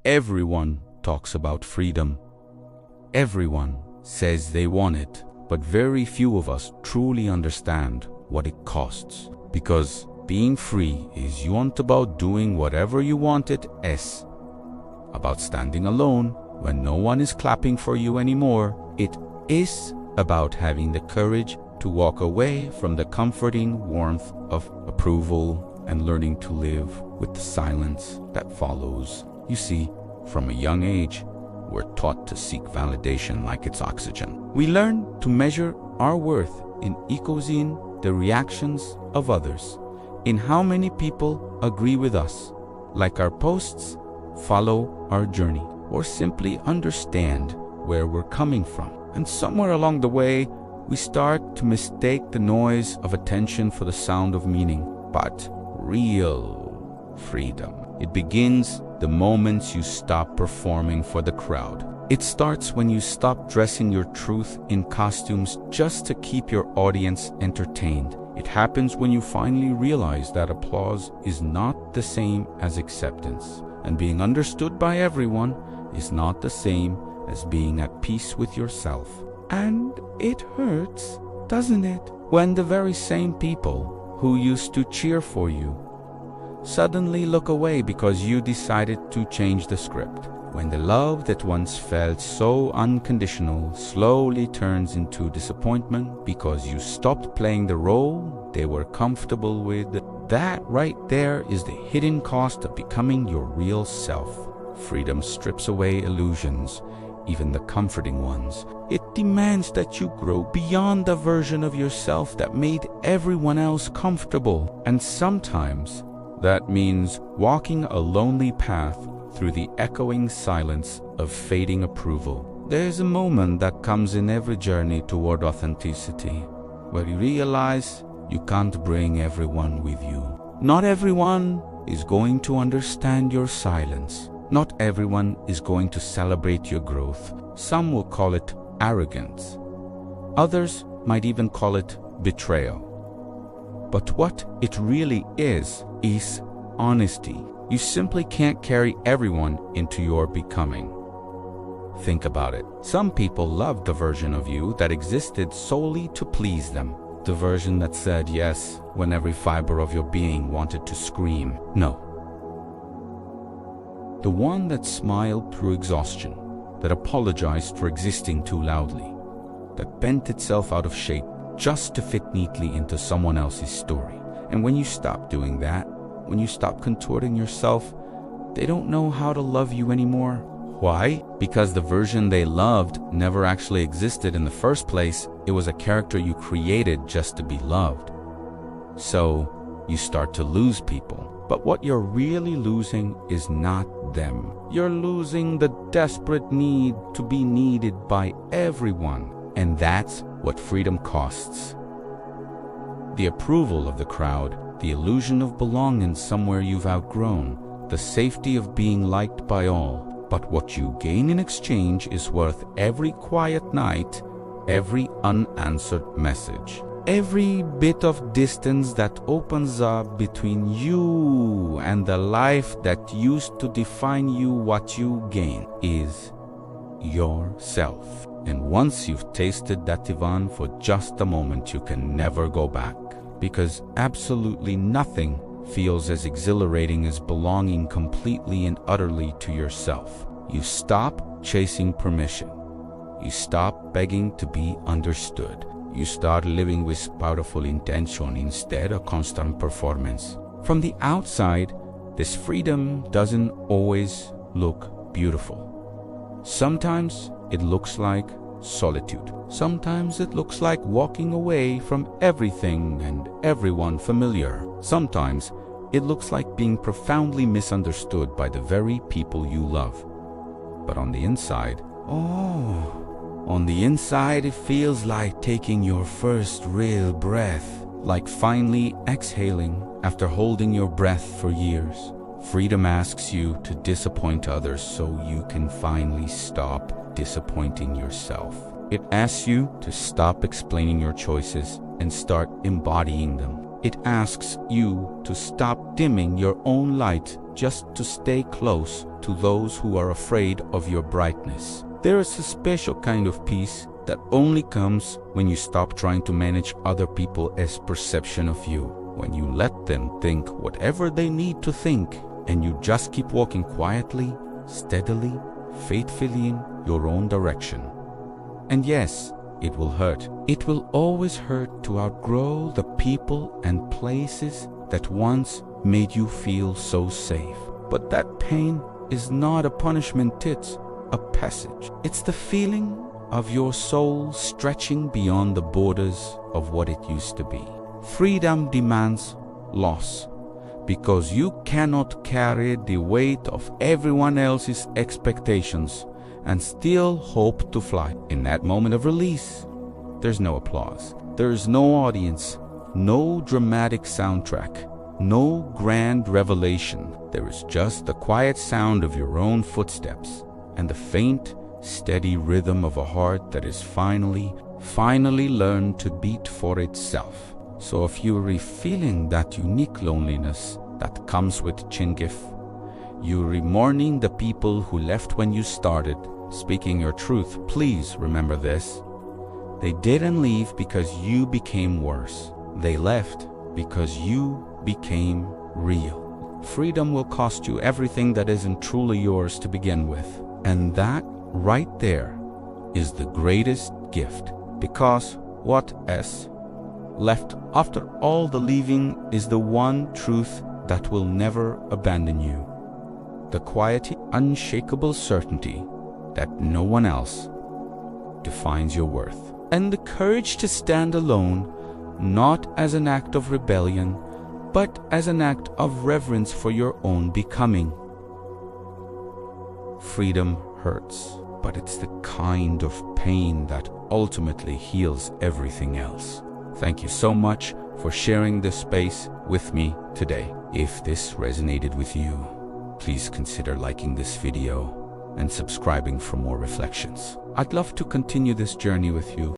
Everyone talks about freedom. Everyone says they want it, but very few of us truly understand what it costs. Because being free is you want about doing whatever you want it is. About standing alone when no one is clapping for you anymore. It is about having the courage to walk away from the comforting warmth of approval and learning to live with the silence that follows. You see, from a young age, we're taught to seek validation like it's oxygen. We learn to measure our worth in echoing the reactions of others, in how many people agree with us, like our posts, follow our journey, or simply understand where we're coming from. And somewhere along the way, we start to mistake the noise of attention for the sound of meaning. But real freedom, it begins the moments you stop performing for the crowd. It starts when you stop dressing your truth in costumes just to keep your audience entertained. It happens when you finally realize that applause is not the same as acceptance, and being understood by everyone is not the same as being at peace with yourself. And it hurts, doesn't it, when the very same people who used to cheer for you suddenly look away because you decided to change the script. When the love that once felt so unconditional slowly turns into disappointment because you stopped playing the role they were comfortable with. That right there is the hidden cost of becoming your real self. Freedom strips away illusions, even the comforting ones. It demands that you grow beyond the version of yourself that made everyone else comfortable. And sometimes that means walking a lonely path through the echoing silence of fading approval. There's a moment that comes in every journey toward authenticity, where you realize you can't bring everyone with you. Not everyone is going to understand your silence. Not everyone is going to celebrate your growth. Some will call it arrogance. Others might even call it betrayal. But what it really is honesty. You simply can't carry everyone into your becoming. Think about it. Some people loved the version of you that existed solely to please them. The version that said yes when every fiber of your being wanted to scream no. The one that smiled through exhaustion, that apologized for existing too loudly, that bent itself out of shape just to fit neatly into someone else's story. And when you stop doing that, when you stop contorting yourself, they don't know how to love you anymore. Why? Because the version they loved never actually existed in the first place. It was a character you created just to be loved. So you start to lose people. But what you're really losing is not them. You're losing the desperate need to be needed by everyone. And that's what freedom costs. The approval of the crowd, the illusion of belonging somewhere you've outgrown, the safety of being liked by all. But what you gain in exchange is worth every quiet night, every unanswered message, every bit of distance that opens up between you and the life that used to define you. What you gain is yourself. And once you've tasted that divan for just a moment, you can never go back. Because absolutely nothing feels as exhilarating as belonging completely and utterly to yourself. You stop chasing permission. You stop begging to be understood. You start living with powerful intention instead of constant performance. From the outside, this freedom doesn't always look beautiful. Sometimes it looks like solitude. Sometimes it looks like walking away from everything and everyone familiar. Sometimes it looks like being profoundly misunderstood by the very people you love. But on the inside, it feels like taking your first real breath, like finally exhaling after holding your breath for years. Freedom asks you to disappoint others so you can finally stop disappointing yourself. It asks you to stop explaining your choices and start embodying them. It asks you to stop dimming your own light just to stay close to those who are afraid of your brightness. There is a special kind of peace that only comes when you stop trying to manage other people's perception of you, when you let them think whatever they need to think, and you just keep walking quietly, steadily, faithfully in your own direction. And yes, it will hurt. It will always hurt to outgrow the people and places that once made you feel so safe. But that pain is not a punishment, it's a passage. It's the feeling of your soul stretching beyond the borders of what it used to be. Freedom demands loss, because you cannot carry the weight of everyone else's expectations and still hope to fly. In that moment of release, there's no applause, there's no audience, no dramatic soundtrack, no grand revelation. There is just the quiet sound of your own footsteps and the faint, steady rhythm of a heart that is finally learned to beat for itself. So if you're feeling that unique loneliness that comes with Chingif, you're mourning the people who left when you started speaking your truth, please remember this. They didn't leave because you became worse. They left because you became real. Freedom will cost you everything that isn't truly yours to begin with. And that right there is the greatest gift, because what is left after all the leaving is the one truth that will never abandon you. The quiet, unshakable certainty that no one else defines your worth. And the courage to stand alone, not as an act of rebellion, but as an act of reverence for your own becoming. Freedom hurts, but it's the kind of pain that ultimately heals everything else. Thank you so much for sharing this space with me today. If this resonated with you, please consider liking this video and subscribing for more reflections. I'd love to continue this journey with you.